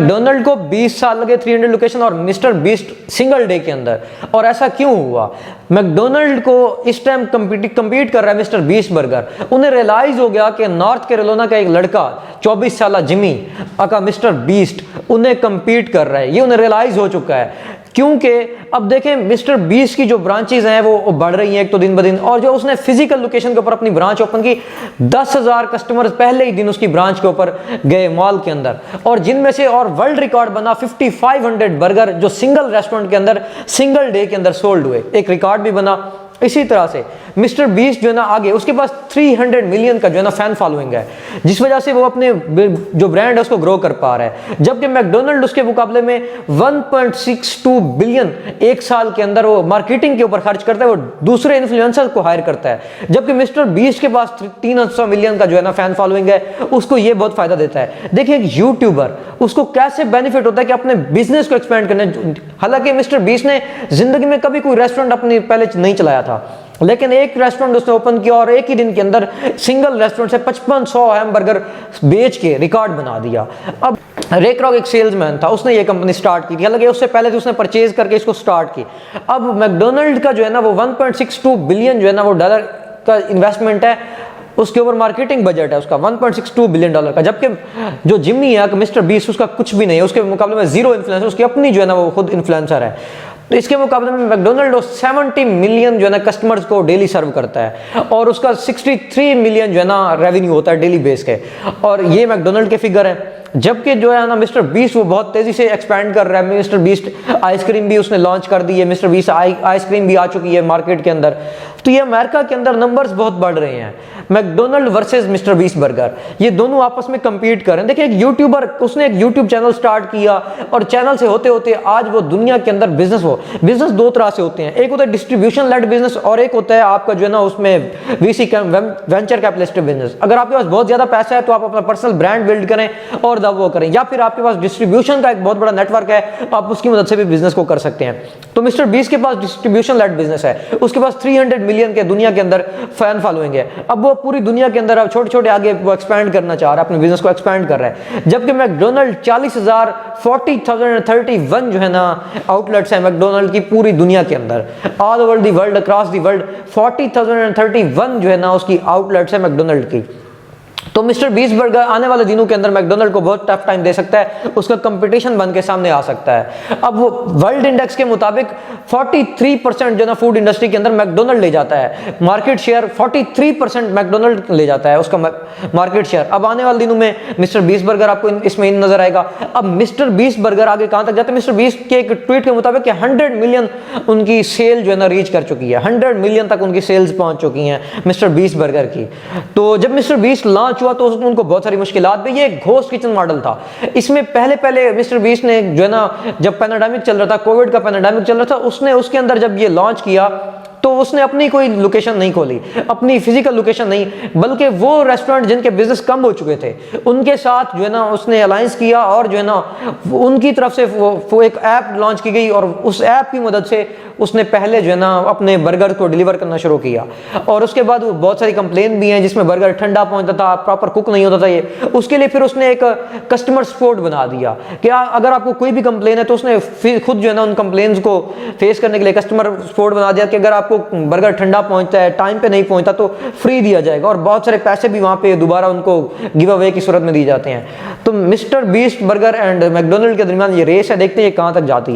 Donald को 20 साल लगे 300 लोकेशन और मिस्टर बीस्ट सिंगल डे के अंदर। और ऐसा क्यों हुआ? मैकडोनल्ड को इस टाइम compete कर रहा है मिस्टर बीस्ट बर्गर। उन्हें रियलाइज हो गया कि नॉर्थ कैरोलिना का एक लड़का 24 साल जिमी का मिस्टर बीस्ट उन्हें compete कर रहा है, ये उन्हें रियलाइज हो चुका है। क्योंकि अब देखें मिस्टर बीस्ट की जो ब्रांचेज हैं वो बढ़ रही हैं एक तो दिन ब दिन, और जो उसने फिजिकल लोकेशन के ऊपर अपनी ब्रांच ओपन की, 10,000 कस्टमर्स पहले ही दिन उसकी ब्रांच के ऊपर गए मॉल के अंदर, और जिनमें से और वर्ल्ड रिकॉर्ड बना 5500 बर्गर जो सिंगल रेस्टोरेंट के अंदर सिंगल डे के अंदर सोल्ड हुए, एक रिकॉर्ड भी बना। इसी तरह से मिस्टर बीस्ट जो है ना आगे उसके पास 300 मिलियन का जो है ना फैन फॉलोइंग है, जिस वजह से वो अपने जो ब्रांड है उसको ग्रो कर पा रहा है। जबकि मैकडोनल्ड उसके मुकाबले में 1.62 बिलियन एक साल के अंदर वो मार्केटिंग के ऊपर खर्च करता है, वो दूसरे इन्फ्लुएंसर को हायर करता है। जबकि मिस्टर बीस्ट के पास 300 मिलियन का जो है ना फैन फॉलोइंग है, उसको ये बहुत फायदा देता है। देखिए एक यूट्यूबर उसको कैसे बेनिफिट होता है कि अपने बिजनेस को एक्सपेंड करने, हालांकि मिस्टर बीस्ट ने जिंदगी में कभी कोई रेस्टोरेंट अपने पहले नहीं चलाया था, लेकिन एक रेस्टोरेंट उसने ओपन किया और एक ही दिन के अंदर सिंगल रेस्टोरेंट से 5500 हैमबर्गर बेच के रिकॉर्ड बना दिया। अब रे क्रॉक एक सेल्समैन था, उसने ये कंपनी स्टार्ट की थी, हालांकि उससे पहले तो उसने परचेज करके इसको स्टार्ट की। अब मैकडोनल्ड का जो है ना वो 1.62 बिलियन जो है ना वो डॉलर का इन्वेस्टमेंट है, उसके ऊपर मार्केटिंग बजट है उसका 1.62 बिलियन डॉलर का। जबकि जो जिम्मी है मिस्टर बीस्ट उसका कुछ भी नहीं है, उसके मुकाबले में जीरो इन्फ्लुएंसर, उसकी अपनी जो है ना वो खुद इन्फ्लुएंसर है। तो इसके मुकाबले में मैकडोनल्ड 70 मिलियन जो है ना कस्टमर्स को डेली सर्व करता है, और उसका 63 मिलियन जो है ना रेवेन्यू होता है डेली बेस के, और ये मैकडोनल्ड के फिगर है। जबकि जो है ना मिस्टर बीस्ट वो बहुत तेजी से एक्सपैंड कर रहा है। मिस्टर बीस्ट आइसक्रीम भी उसने लॉन्च कर दी है, मिस्टर बीस्ट आइसक्रीम भी आ चुकी है मार्केट के अंदर। तो ये अमेरिका के अंदर नंबर्स बहुत बढ़ रहे हैं। McDonald versus mister beast burger, ये दोनों आपस में compete कर रहे हैं। देखिए एक यूट्यूबर, उसने एक यूट्यूब चैनल स्टार्ट किया, और चैनल से होते होते आज वो दुनिया के अंदर बिजनेस दो तरह से होते हैं, एक होता है डिस्ट्रीब्यूशन लेड बिजनेस, और एक होता है आपका जो है ना उसमें वीसी वेंचर कैपिटलिस्टिक बिजनेस। अगर आपके पास बहुत ज्यादा पैसा है तो आप अपना पर्सनल ब्रांड बिल्ड करें और वो करें, या फिर आपके पास डिस्ट्रीब्यूशन का एक बहुत बड़ा नेटवर्क है, आप उसकी मदद से भी बिजनेस को कर सकते हैं। तो मिस्टर बीस्ट के पास डिस्ट्रीब्यूशन लेड बिजनेस है, उसके पास 300 मिलियन के दुनिया के अंदर फैन फॉलोइंग है। अब वो पूरी दुनिया के अंदर छोटे छोटे आगे वो एक्सपैंड करना चाह रहा है, अपने बिजनेस को एक्सपैंड कर रहा है। जबकि मैकडोनल्ड 40,031 जो है ना आउटलेट्स है मैकडोनल्ड की पूरी दुनिया के अंदर, all over the world, across the world 40,031 जो है ना उसकी आउटलेट्स है मैकडोनल्ड की। तो मिस्टर बीस्ट बर्गर आने वाले दिनों के अंदर मैकडोनल्ड को बहुत टफ टाइम दे सकता है, उसका कंपटीशन बन के सामने आ सकता है। अब वो वर्ल्ड इंडेक्स के मुताबिक 43% जो ना फूड इंडस्ट्री के अंदर मैकडोनल्ड ले जाता है मार्केट शेयर, 43% मैकडोनल्ड ले जाता है उसका मार्केट शेयर। अब आने वाले दिनों में मिस्टर बीस्ट बर्गर आपको इसमें नजर आएगा। अब मिस्टर बीस्ट बर्गर आगे कहां तक जाते हैं? मिस्टर बीस्ट के एक ट्वीट के मुताबिक 100 मिलियन उनकी सेल जो है ना रीच कर चुकी है, 100 मिलियन तक उनकी सेल्स पहुंच चुकी हैं मिस्टर बीस्ट बर्गर की। तो जब मिस्टर बीस्ट लॉन्च हुआ तो उनको बहुत सारी मुश्किलात भी, ये एक घोस्ट किचन मॉडल था। इसमें पहले मिस्टर बीस्ट ने जो है ना जब पैंडेमिक चल रहा था, कोविड का पैंडेमिक चल रहा था, उसने उसके अंदर जब ये लॉन्च किया तो उसने अपनी कोई लोकेशन नहीं खोली, अपनी फिजिकल लोकेशन नहीं, बल्कि वो रेस्टोरेंट जिनके बिजनेस कम हो चुके थे उनके साथ जो है ना उसने अलायंस किया, और जो है ना उनकी तरफ से वो एक ऐप लॉन्च की गई, और उस ऐप की मदद से उसने पहले जो है ना अपने बर्गर को डिलीवर करना शुरू किया। और उसके बाद बहुत सारी कंप्लेन भी हैं जिसमें बर्गर ठंडा पहुंचता था, प्रॉपर कुक नहीं होता था ये, उसके लिए फिर उसने एक कस्टमर सपोर्ट बना दिया कि अगर आपको कोई भी कंप्लेन है तो उसने फिर खुद जो है ना उन कंप्लेन्स को फेस करने के लिए कस्टमर सपोर्ट बना दिया कि अगर आपको बर्गर ठंडा पहुंचता है, टाइम पे नहीं पहुंचता तो फ्री दिया जाएगा, और बहुत सारे पैसे भी वहां पे दोबारा उनको गिव अवे की सूरत में दी जाते हैं। तो mister beast burger and McDonald के दरमियान ये रेस है, देखते हैं ये कहां तक जाती है।